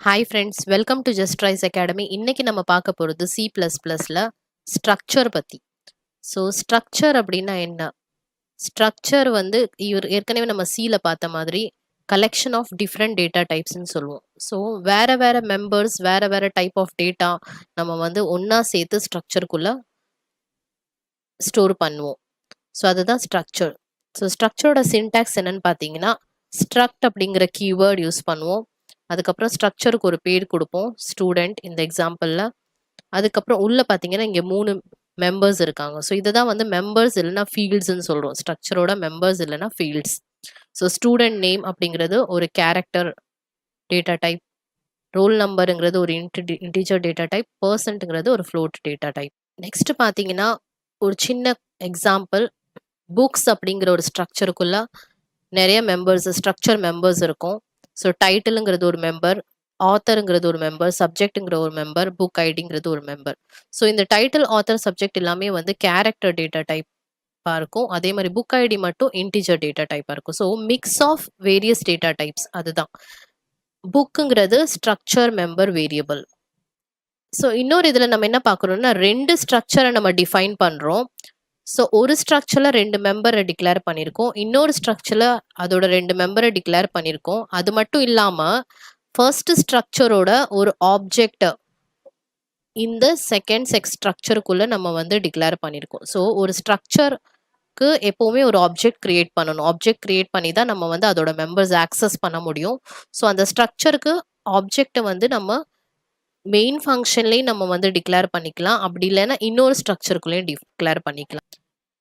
Hi friends, welcome to Just Rise Academy. இன்னைக்கு நம்ம பார்க்க போறது C++ல ஸ்ட்ரக்சர் பத்தி. ஸோ ஸ்ட்ரக்சர் அப்படின்னா என்ன? ஸ்ட்ரக்சர் வந்து ஏற்கனவே நம்ம Cல பார்த்த மாதிரி கலெக்ஷன் ஆஃப் டிஃப்ரெண்ட் டேட்டா டைப்ஸ்ன்னு சொல்லுவோம். ஸோ வேற வேற மெம்பர்ஸ் வேற வேற டைப் ஆஃப் டேட்டா நம்ம வந்து ஒண்ணா சேர்த்து ஸ்ட்ரக்சருக்குள்ள ஸ்டோர் பண்ணுவோம். ஸோ அதுதான் ஸ்ட்ரக்சர். ஸோ ஸ்ட்ரக்சரோட சின்டாக்ஸ் என்னன்னு பார்த்தீங்கன்னா ஸ்ட்ரக்ட் அப்படிங்கிற கீவேர்ட் யூஸ் பண்ணுவோம். அதுக்கப்புறம் ஸ்ட்ரக்சருக்கு ஒரு பேர் கொடுப்போம், ஸ்டூடெண்ட் இந்த எக்ஸாம்பிளில். அதுக்கப்புறம் உள்ள பார்த்தீங்கன்னா இங்கே 3 மெம்பர்ஸ் இருக்காங்க. ஸோ இதை தான் வந்து மெம்பர்ஸ் இல்லைனா ஃபீல்ட்ஸ்ன்னு சொல்கிறோம். ஸ்ட்ரக்சரோட மெம்பர்ஸ் இல்லைனா ஃபீல்ட்ஸ். ஸோ ஸ்டூடெண்ட் நேம் அப்படிங்கிறது ஒரு கேரக்டர் டேட்டா டைப், ரோல் நம்பருங்கிறது ஒரு இன்டிஜர் டேட்டா டைப், பர்சன்ட்டுங்கிறது ஒரு ஃப்ளோட் டேட்டா டைப். நெக்ஸ்ட் பார்த்தீங்கன்னா ஒரு சின்ன எக்ஸாம்பிள், புக்ஸ் அப்படிங்கிற ஒரு ஸ்ட்ரக்சருக்குள்ள நிறைய மெம்பர்ஸ் ஸ்ட்ரக்சர் மெம்பர்ஸ் இருக்கும். ஸோ டைட்டிலுங்கிறது ஒரு மெம்பர், ஆத்தருங்கிறது ஒரு மெம்பர், சப்ஜெக்ட்டுங்கிற ஒரு மெம்பர், புக் ஐடிங்கிறது ஒரு மெம்பர். ஸோ இந்த டைட்டில், ஆத்தர், சப்ஜெக்ட் எல்லாமே வந்து கேரக்டர் டேட்டா டைப்பாக இருக்கும். அதே மாதிரி புக் ஐடி மட்டும் இன்டிஜர் டேட்டா டைப்பாக இருக்கும். So mix of various data types. அதுதான் புக்குங்கிறது ஸ்ட்ரக்சர் மெம்பர் வேரியபிள். ஸோ இன்னொரு இதில் நம்ம என்ன பார்க்குறோம்னா 2 ஸ்ட்ரக்சரை நம்ம டிஃபைன் பண்ணுறோம். ஸோ ஒரு ஸ்ட்ரக்சரில் 2 மெம்பரை டிக்ளேர் பண்ணியிருக்கோம், இன்னொரு ஸ்ட்ரக்சரில் அதோட 2 மெம்பரை டிக்ளேர் பண்ணியிருக்கோம். அது மட்டும் இல்லாமல் ஃபர்ஸ்ட் ஸ்ட்ரக்சரோட ஒரு ஆப்ஜெக்ட் இந்த செகண்ட் ஸ்ட்ரக்சருக்குள்ளே நம்ம வந்து டிக்ளேர் பண்ணியிருக்கோம். ஸோ ஒரு ஸ்ட்ரக்சருக்கு எப்போவுமே ஒரு ஆப்ஜெக்ட் கிரியேட் பண்ணணும். ஆப்ஜெக்ட் கிரியேட் பண்ணி தான் நம்ம வந்து அதோட மெம்பர்ஸ் ஆக்சஸ் பண்ண முடியும். ஸோ அந்த ஸ்ட்ரக்சருக்கு ஆப்ஜெக்டை வந்து நம்ம மெயின் ஃபங்க்ஷன்லேயும் நம்ம வந்து டிக்ளேர் பண்ணிக்கலாம். அப்படி இல்லைன்னா இன்னொரு ஸ்ட்ரக்சருக்குள்ளேயும் டிக்ளேர் பண்ணிக்கலாம்.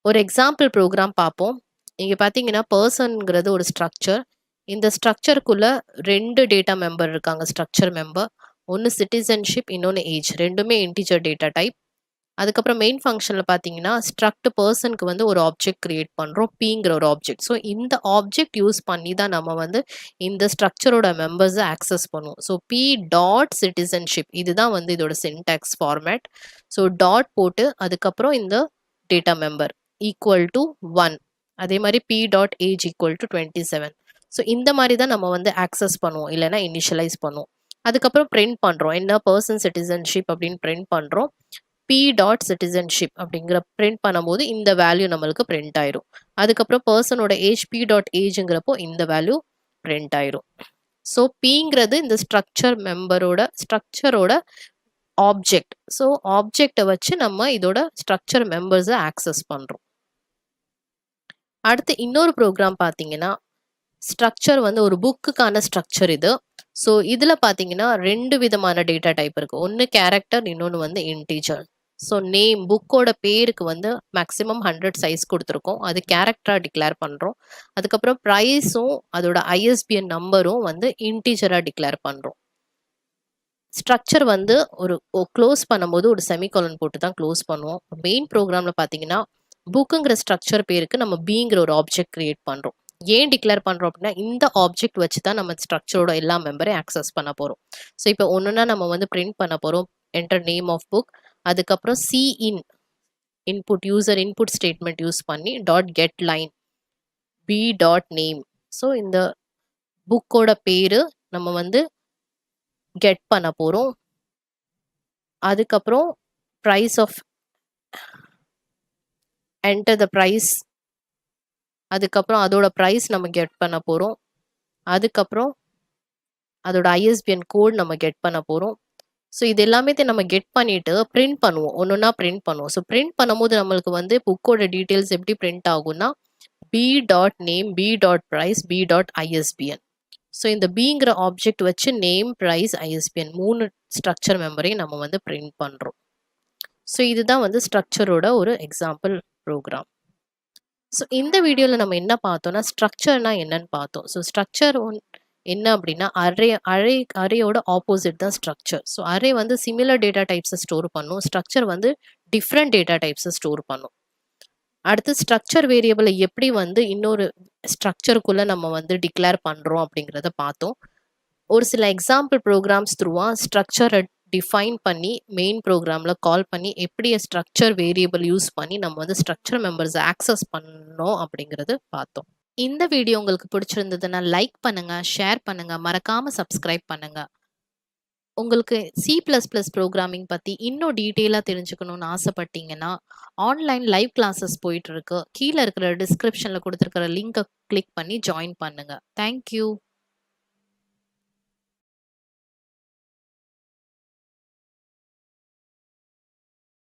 ஒரு எக்ஸாம்பிள் ப்ரோக்ராம் பார்ப்போம். இங்கே பார்த்தீங்கன்னா பர்சன்ங்கிறது ஒரு ஸ்ட்ரக்சர். இந்த ஸ்ட்ரக்சருக்குள்ள 2 டேட்டா மெம்பர் இருக்காங்க. ஸ்ட்ரக்சர் மெம்பர் ஒன்று சிட்டிசன்ஷிப், இன்னொன்று ஏஜ். ரெண்டுமே இன்டிஜர் டேட்டா டைப். அதுக்கப்புறம் மெயின் ஃபங்க்ஷனில் பார்த்தீங்கன்னா ஸ்ட்ரக்ட் பர்சனுக்கு வந்து ஒரு ஆப்ஜெக்ட் கிரியேட் பண்ணுறோம், பிங்கிற ஒரு ஆப்ஜெக்ட். ஸோ இந்த ஆப்ஜெக்ட் யூஸ் பண்ணி தான் நம்ம வந்து இந்த ஸ்ட்ரக்சரோட மெம்பர்ஸை ஆக்சஸ் பண்ணுவோம். ஸோ பி டாட் சிட்டிசன்ஷிப் இதுதான் வந்து இதோட சின்டாக்ஸ் ஃபார்மேட். ஸோ டாட் போட்டு அதுக்கப்புறம் இந்த டேட்டா மெம்பர் ஈக்குவல் டு 1. அதே மாதிரி p dot age equal to 27. So இந்த மாதிரி தான் நம்ம வந்து ஆக்சஸ் பண்ணுவோம், இல்லைன்னா இனிஷியலைஸ் பண்ணுவோம். அதுக்கப்புறம் பிரிண்ட் பண்ணுறோம், என்ன பர்சன் சிட்டிசன்ஷிப் அப்படின்னு பிரிண்ட் பண்ணுறோம். பி டாட் சிட்டிசன்ஷிப் அப்படிங்கிற பிரிண்ட் பண்ணும்போது இந்த வேல்யூ நம்மளுக்கு பிரிண்ட் ஆயிரும். அதுக்கப்புறம் பர்சனோட ஏஜ் பி டாட் ஏஜ்ங்கிறப்போ இந்த வேல்யூ பிரிண்ட் ஆயிரும். ஸோ பிங்கிறது இந்த ஸ்ட்ரக்சரோட ஆப்ஜெக்ட். ஸோ ஆப்ஜெக்டை வச்சு நம்ம இதோட ஸ்ட்ரக்சர் மெம்பர்ஸை ஆக்சஸ் பண்ணுறோம். அடுத்து இன்னொரு ப்ரோக்ராம் பார்த்தீங்கன்னா ஸ்ட்ரக்சர் வந்து ஒரு புக்குக்கான ஸ்ட்ரக்சர் இது. ஸோ இதில் பார்த்தீங்கன்னா 2 விதமான டேட்டா டைப் இருக்குது. ஒன்று கேரக்டர், இன்னொன்று வந்து இன்டீஜர். ஸோ நேம் புக்கோட பேருக்கு வந்து மேக்ஸிமம் 100 சைஸ் கொடுத்துருக்கோம், அது கேரக்டராக டிக்ளேர் பண்ணுறோம். அதுக்கப்புறம் ப்ரைஸும் அதோட ஐஎஸ்பிஎன் நம்பரும் வந்து இன்டீஜராக டிக்ளேர் பண்ணுறோம். ஸ்ட்ரக்சர் வந்து ஒரு க்ளோஸ் பண்ணும்போது ஒரு செமிகாலன் போட்டு தான் க்ளோஸ் பண்ணுவோம். மெயின் ப்ரோக்ராமில் பார்த்தீங்கன்னா புக்குங்கிற ஸ்ட்ரக்சர் பேருக்கு நம்ம பிங்கிற ஒரு ஆப்ஜெக்ட் கிரியேட் பண்ணுறோம். ஏன் டிக்ளேர் பண்ணுறோம் அப்படின்னா இந்த ஆப்ஜெக்ட் வச்சு தான் நம்ம ஸ்ட்ரக்சரோட எல்லா மெம்பரையும் ஆக்சஸ் பண்ண போகிறோம். ஸோ இப்போ ஒன்றுனா நம்ம வந்து பிரிண்ட் பண்ண போகிறோம், என்டர் நேம் ஆஃப் புக். அதுக்கப்புறம் input user input statement use பண்ணி dot get line b dot name. So இந்த புக்கோட பேரு நம்ம வந்து கெட் பண்ண போகிறோம். அதுக்கப்புறம் price of enter the price. அதுக்கப்புறம் அதோட ப்ரைஸ் நம்ம கெட் பண்ண போகிறோம். அதுக்கப்புறம் அதோட ஐஎஸ்பிஎன் கோட் நம்ம கெட் பண்ண போகிறோம். ஸோ இது எல்லாமே நம்ம கெட் பண்ணிவிட்டு பிரிண்ட் பண்ணுவோம், ஒன்றுனா பிரிண்ட் பண்ணுவோம். ஸோ பிரிண்ட் பண்ணும்போது நம்மளுக்கு வந்து புக்கோட டீட்டெயில்ஸ் எப்படி பிரிண்ட் ஆகும்னா p dot name, p dot price, p dot ISBN. So இந்த பிங்கிற ஆப்ஜெக்ட் வச்சு நேம், ப்ரைஸ், ஐஎஸ்பிஎன் 3 ஸ்ட்ரக்சர் மெம்பரையும் நம்ம வந்து பிரிண்ட் பண்ணுறோம். ஸோ இதுதான் வந்து ஸ்ட்ரக்சரோட ஒரு எக்ஸாம்பிள் ப்ரோக்ராம். ஸோ இந்த வீடியோவில் நம்ம என்ன பார்த்தோம்னா ஸ்ட்ரக்சர்னா என்னன்னு பார்த்தோம். ஸோ ஸ்ட்ரக்சர் என்ன அப்படின்னா அரேயோட ஆப்போசிட் தான் ஸ்ட்ரக்சர். ஸோ அரே வந்து சிமிலர் டேட்டா டைப்ஸை ஸ்டோர் பண்ணும், ஸ்ட்ரக்சர் வந்து டிஃப்ரெண்ட் டேட்டா டைப்ஸை ஸ்டோர் பண்ணும். அடுத்து ஸ்ட்ரக்சர் வேரியபிளை எப்படி வந்து இன்னொரு ஸ்ட்ரக்சருக்குள்ளே நம்ம வந்து டிக்ளேர் பண்ணுறோம் அப்படிங்கிறத பார்த்தோம். ஒரு சில எக்ஸாம்பிள் ப்ரோக்ராம்ஸ் த்ரூவாக ஸ்ட்ரக்சரை டிஃபைன் பண்ணி மெயின் ப்ரோக்ராமில் கால் பண்ணி எப்படி ஸ்ட்ரக்சர் வேரியபிள் யூஸ் பண்ணி நம்ம வந்து ஸ்ட்ரக்சர் மெம்பர்ஸை ஆக்சஸ் பண்ணோம் அப்படிங்கிறது பார்த்தோம். இந்த வீடியோ உங்களுக்கு பிடிச்சிருந்ததுன்னா லைக் பண்ணுங்கள், ஷேர் பண்ணுங்கள், மறக்காமல் சப்ஸ்கிரைப் பண்ணுங்கள். உங்களுக்கு சி பிளஸ் பிளஸ் ப்ரோக்ராமிங் பத்தி இன்னும் டீட்டெயிலா தெரிஞ்சுக்கணும்னு ஆசைப்பட்டீங்கன்னா, ஆன்லைன் லைவ் கிளாஸஸ் போயிட்டு இருக்கு. கீழ இருக்கிற டிஸ்கிரிப்ஷன்ல குடுத்திருக்கிற லிங்க கிளிக் பண்ணி ஜாயின் பண்ணுங்க. Thank you.